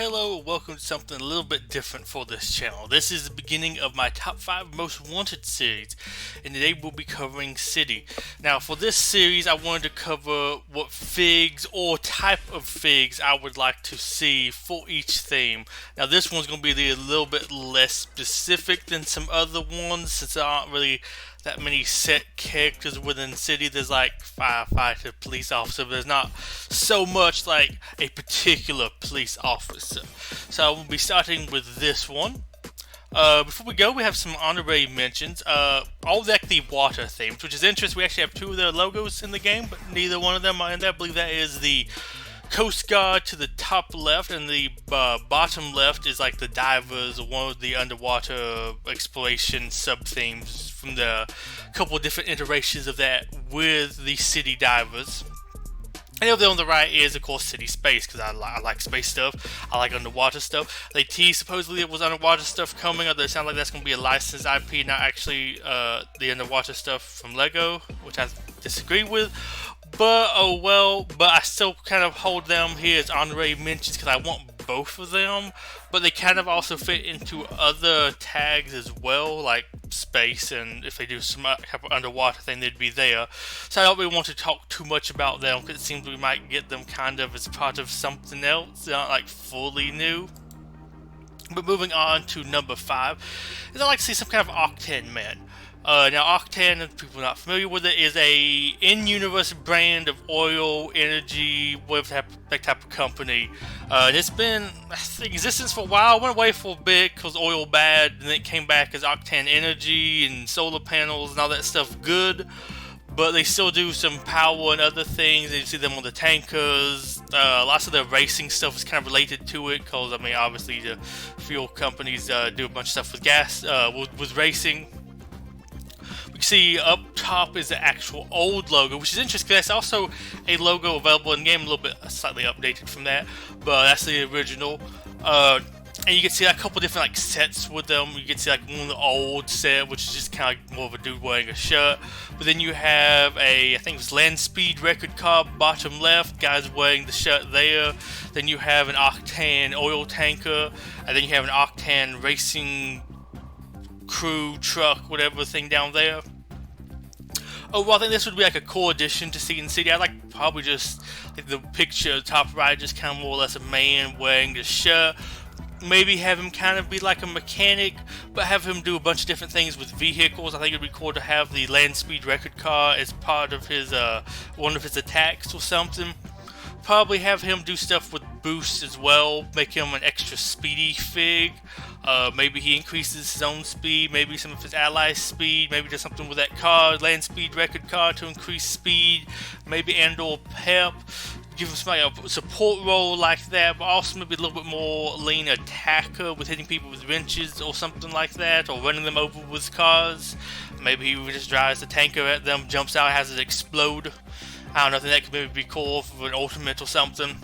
Hello, welcome to something a little bit different for this channel. This is the beginning of my top 5 most wanted series, and today we'll be covering City. Now for this series I wanted to cover what figs or type of figs I would like to see for each theme. Now this one's going to be a little bit less specific than some other ones since there aren't really that many set characters within City. There's like firefighter, police officer, but there's not so much like a particular police officer. So we'll be starting with this one. Before we go, we have some honorary mentions. All deck the water themes, which is interesting. We actually have two of their logos in the game, but neither one of them are in there. I believe that is the Coast Guard to the top left, and the bottom left is like the divers, or one of the underwater exploration sub-themes from the couple of different iterations of that with the city divers. And over there on the right is, of course, City Space, because I like space stuff. I like underwater stuff. They teased supposedly it was underwater stuff coming, although it sounds like that's going to be a licensed IP, not actually the underwater stuff from LEGO, which I disagree with. But, oh well, but I still kind of hold them here as honorary mentions because I want both of them. But they kind of also fit into other tags as well, like space, and if they do some type of underwater thing, they'd be there. So I don't really want to talk too much about them because it seems we might get them kind of as part of something else, not like fully new. But moving on to number 5, is I like to see some kind of Octane Man. Now Octane, if people are not familiar with it, is a in-universe brand of oil, energy, whatever that type of company. It's been in existence for a while. Went away for a bit because oil bad, and then it came back as Octane Energy and solar panels and all that stuff good. But they still do some power and other things. You see them on the tankers. Lots of the racing stuff is kind of related to it because, I mean, obviously the fuel companies do a bunch of stuff with gas, with racing. See up top is the actual old logo, which is interesting because that's also a logo available in game, a little bit slightly updated from that, but that's the original. And you can see a couple different like sets with them. You can see like one of the old set, which is just kind of more of a dude wearing a shirt, but then you have I think it's land speed record car bottom left, guys wearing the shirt there. Then you have an Octane oil tanker, and then you have an Octane racing crew truck, whatever thing down there. Oh, well, I think this would be like a cool addition to Seaton City. I like probably just like the picture at the top right, just kind of more or less a man wearing the shirt. Maybe have him kind of be like a mechanic, but have him do a bunch of different things with vehicles. I think it'd be cool to have the land speed record car as part of his one of his attacks or something. Probably have him do stuff with boosts as well, make him an extra speedy fig. Maybe he increases his own speed, maybe some of his allies' speed, maybe does something with that car, land speed record car to increase speed, maybe and/or pep. Give him some like a support role like that, but also maybe a little bit more lean attacker with hitting people with wrenches or something like that, or running them over with cars. Maybe he just drives the tanker at them, jumps out, has it explode. I don't know, I think that could maybe be cool for an ultimate or something.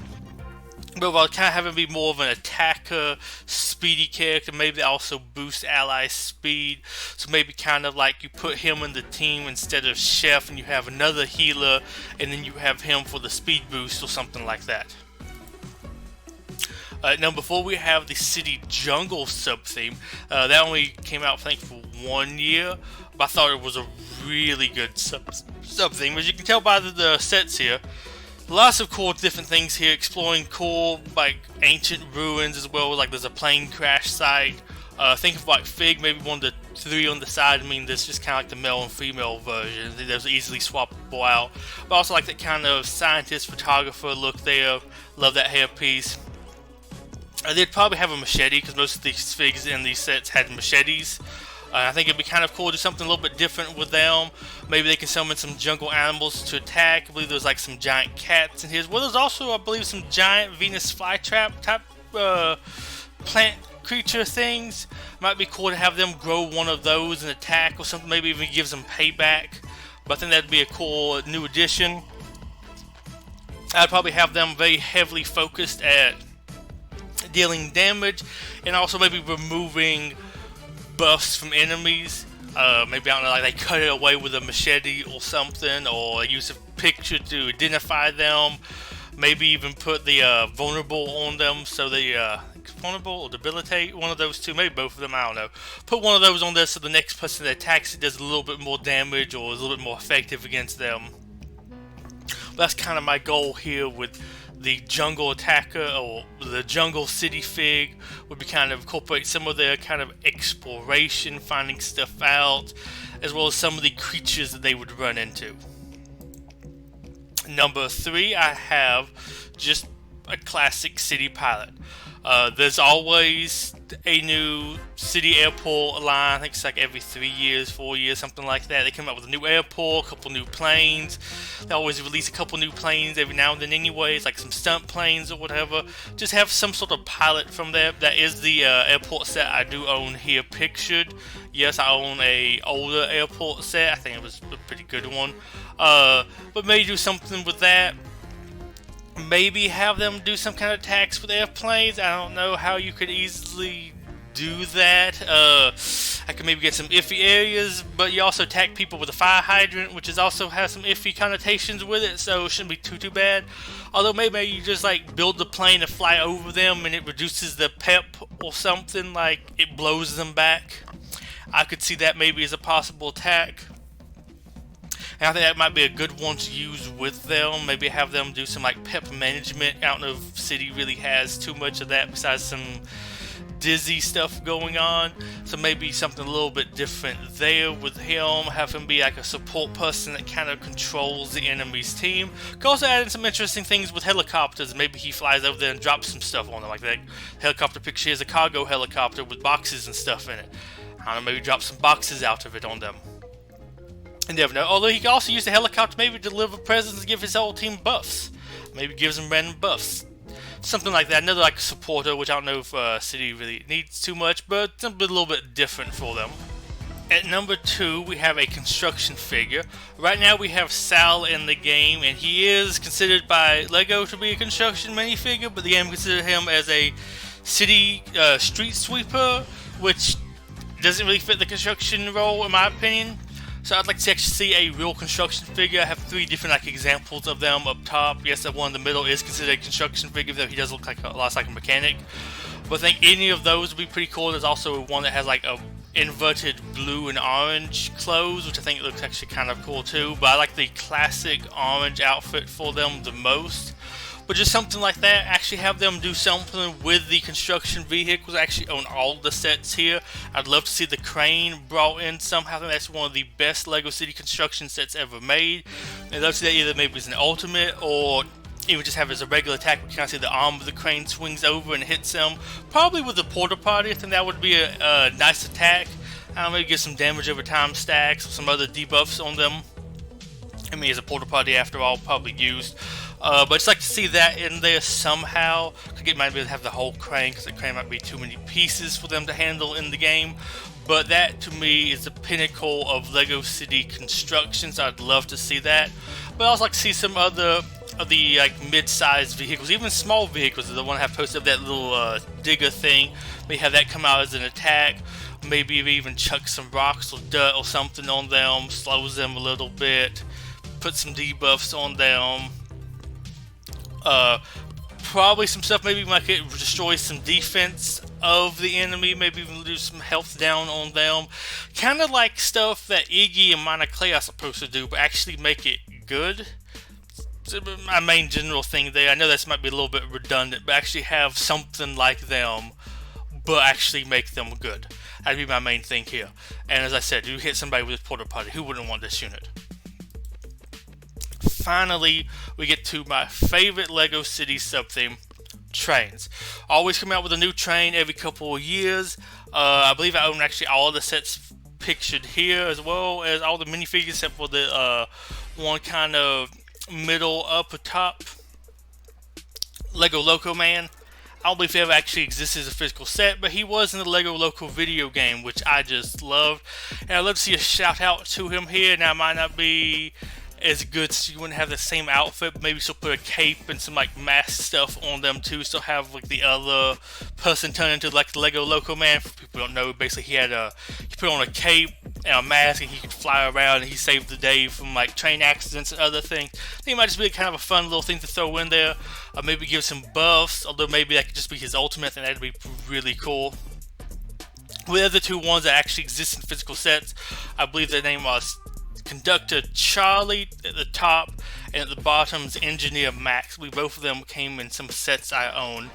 But I'll kind of have him be more of an attacker, speedy character. Maybe they also boost ally speed. So maybe kind of like you put him in the team instead of Chef, and you have another healer, and then you have him for the speed boost or something like that. Now before we have the City Jungle sub-theme, that only came out I think for 1 year, but I thought it was a really good sub-theme. As you can tell by the sets here, lots of cool different things here, exploring cool like ancient ruins as well, like there's a plane crash site. Think of like Fig, maybe one of the 3 on the side. I mean, this is just kind of like the male and female version. There's easily swappable out. But also like that kind of scientist photographer look there. Love that hairpiece. They'd probably have a machete because most of these figs in these sets had machetes. I think it'd be kind of cool to do something a little bit different with them. Maybe they can summon some jungle animals to attack. I believe there's like some giant cats in here. Well, there's also, I believe, some giant Venus flytrap type plant creature things. Might be cool to have them grow one of those and attack or something. Maybe even give some payback. But I think that'd be a cool new addition. I'd probably have them very heavily focused at dealing damage, and also maybe removing buffs from enemies. Maybe, I don't know, like they cut it away with a machete or something, or use a picture to identify them. Maybe even put the vulnerable on them, so they vulnerable or debilitate, one of those two, maybe both of them, I don't know. Put one of those on there so the next person that attacks it does a little bit more damage or is a little bit more effective against them. But that's kind of my goal here with the jungle attacker, or the jungle city fig, would be kind of incorporate some of their kind of exploration, finding stuff out, as well as some of the creatures that they would run into. Number 3, I have just a classic city pilot. There's always a new city airport line. I think it's like every 3 years, 4 years, something like that. They come out with a new airport, a couple new planes. They always release a couple new planes every now and then anyways, like some stunt planes or whatever. Just have some sort of pilot from there. That is the airport set I do own here pictured. Yes, I own a older airport set. I think it was a pretty good one. But maybe do something with that. Maybe have them do some kind of attacks with airplanes. I don't know how you could easily do that. I could maybe get some iffy areas, but you also attack people with a fire hydrant, which is also has some iffy connotations with it, so it shouldn't be too bad. Although maybe you just like build the plane to fly over them and it reduces the pep or something, like it blows them back. I could see that maybe as a possible attack. And I think that might be a good one to use with them. Maybe have them do some like pep management. I don't know if City really has too much of that besides some dizzy stuff going on. So maybe something a little bit different there with him. Have him be like a support person that kind of controls the enemy's team. Could also add in some interesting things with helicopters. Maybe he flies over there and drops some stuff on them. Like that helicopter picture is a cargo helicopter with boxes and stuff in it. I don't know, maybe drop some boxes out of it on them. You never know. Although he could also use the helicopter maybe to deliver presents and give his whole team buffs. Maybe gives them random buffs. Something like that. Another like a supporter, which I don't know if City really needs too much, but something a little bit different for them. At number 2, we have a construction figure. Right now we have Sal in the game, and he is considered by LEGO to be a construction minifigure, but the game considers him as a city street sweeper, which doesn't really fit the construction role in my opinion. So I'd like to actually see a real construction figure. I have 3 different like examples of them up top. Yes, the one in the middle is considered a construction figure, though he does look like a lot like a mechanic. But I think any of those would be pretty cool. There's also one that has like a inverted blue and orange clothes, which I think looks actually kind of cool too. But I like the classic orange outfit for them the most. But just something like that, actually have them do something with the construction vehicles. I actually own all the sets here. I'd love to see the crane brought in somehow. I think that's one of the best LEGO City construction sets ever made. I'd love to see that either maybe as an ultimate or even just have it as a regular attack. We can see the arm of the crane swings over and hits them. Probably with the porta potty, I think that would be a nice attack. I don't know, maybe get some damage over time stacks or some other debuffs on them. I mean, as a porta potty after all, probably used. But I'd just like to see that in there somehow. I think it might be able to have the whole crane, because the crane might be too many pieces for them to handle in the game. But that to me is the pinnacle of LEGO City construction, so I'd love to see that. But I'd also like to see some other of the like mid-sized vehicles, even small vehicles. The one I have posted of that little digger thing. Maybe have that come out as an attack. Maybe even chuck some rocks or dirt or something on them, slows them a little bit, put some debuffs on them. Probably some stuff, maybe might destroy some defense of the enemy, maybe even lose some health down on them. Kind of like stuff that Iggy and Mana Clay are supposed to do, but actually make it good. So my main general thing there, I know this might be a little bit redundant, but actually have something like them, but actually make them good. That'd be my main thing here. And as I said, you hit somebody with a porta potty, who wouldn't want this unit? Finally, we get to my favorite LEGO City sub-theme, trains. Always come out with a new train every couple of years. I believe I own actually all the sets pictured here, as well as all the minifigures except for the one kind of middle upper top LEGO Loco Man. I don't believe he ever actually exists as a physical set, but he was in the LEGO Loco video game, which I just loved. And I'd love to see a shout out to him here. Now, it might not be as good, so you wouldn't have the same outfit, but maybe still put a cape and some like mask stuff on them too, still have like the other person turn into like the LEGO Loco Man. For people who don't know, basically he put on a cape, and a mask, and he could fly around, and he saved the day from like train accidents and other things. I think it might just be kind of a fun little thing to throw in there. Maybe give some buffs, although maybe that could just be his ultimate, and that'd be really cool. With the other two ones that actually exist in physical sets, I believe their name was Conductor Charlie at the top, and at the bottom is Engineer Max. Both of them came in some sets I own.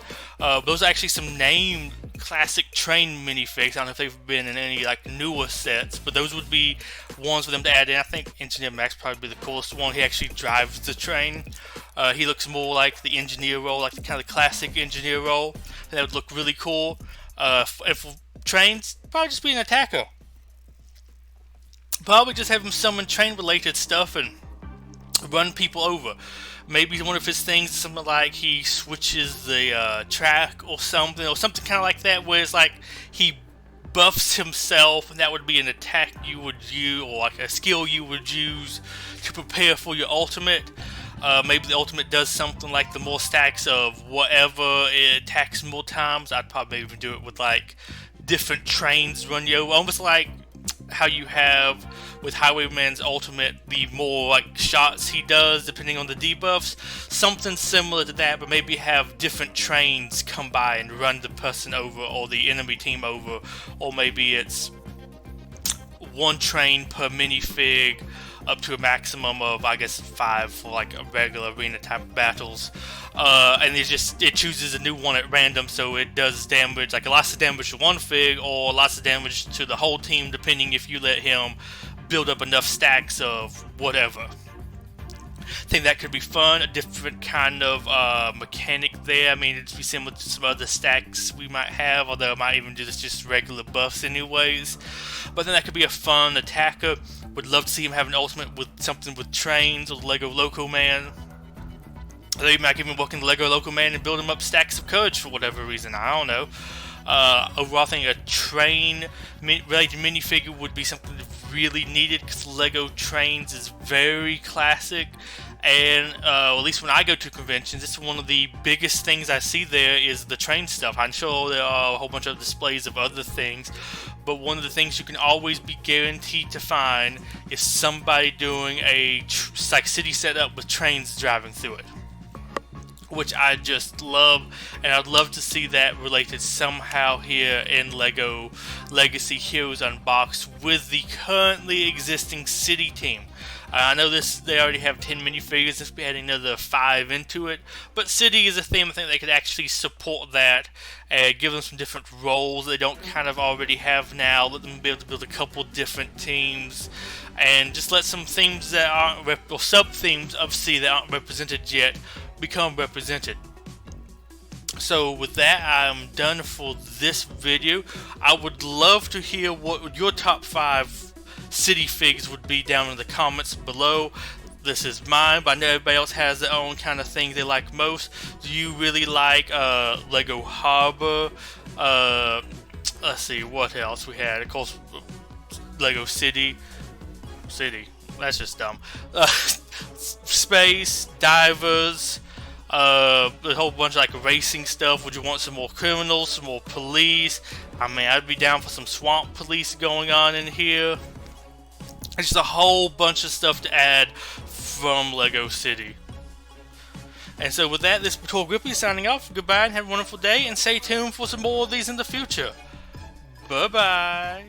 Those are actually some named classic train minifigs. I don't know if they've been in any like newer sets, but those would be ones for them to add in. I think Engineer Max would probably be the coolest one. He actually drives the train. He looks more like the engineer role, like the kind of classic engineer role. And that would look really cool. And for trains, probably just be an attacker. Probably just have him summon train related stuff and run people over. Maybe one of his things is something like he switches the track or something kind of like that, where it's like he buffs himself, and that would be an attack you would use, or like a skill you would use to prepare for your ultimate. Maybe the ultimate does something like the more stacks of whatever, it attacks more times. I'd probably even do it with like different trains run you over, almost like how you have with Highwayman's ultimate, the more like shots he does depending on the debuffs. Something similar to that, but maybe have different trains come by and run the person over or the enemy team over, or maybe it's one train per minifig up to a maximum of, I guess, 5 for like a regular arena type battles. And it chooses a new one at random, so it does damage, like lots of damage to one fig or lots of damage to the whole team, depending if you let him build up enough stacks of whatever. I think that could be fun, a different kind of mechanic there. I mean, it'd be similar to some other stacks we might have, although I might even do this just regular buffs anyways. But then that could be a fun attacker. Would love to see him have an ultimate with something with trains or Lego Loco Man. They might even walk into Lego Loco Man and build him up stacks of courage for whatever reason, I don't know. Overall, I think a train related minifigure would be something really needed, because Lego Trains is very classic, and at least when I go to conventions, it's one of the biggest things I see there is the train stuff. I'm sure there are a whole bunch of displays of other things, but one of the things you can always be guaranteed to find is somebody doing a like city setup with trains driving through it, which I just love, and I'd love to see that related somehow here in LEGO Legacy Heroes Unboxed with the currently existing city team. I know they already have 10 minifigures, let's be adding another 5 into it, but city is a theme. I think they could actually support that and give them some different roles they don't kind of already have now, let them be able to build a couple different teams, and just let some themes that aren't, or sub-themes of city that aren't represented yet, become represented. So with that, I'm done for this video. I would love to hear what your top 5 city figs would be down in the comments below. This is mine, but I know everybody else has their own kind of thing they like most. Do you really like Lego Harbor? Let's see, what else we had. Of course, Lego City. That's just dumb. Space, divers, a whole bunch of like racing stuff. Would you want some more criminals, some more police? I mean, I'd be down for some swamp police going on in here. It's just a whole bunch of stuff to add from Lego City. And so with that, this is Patrol Grippy signing off. Goodbye and have a wonderful day, and stay tuned for some more of these in the future. Bye bye.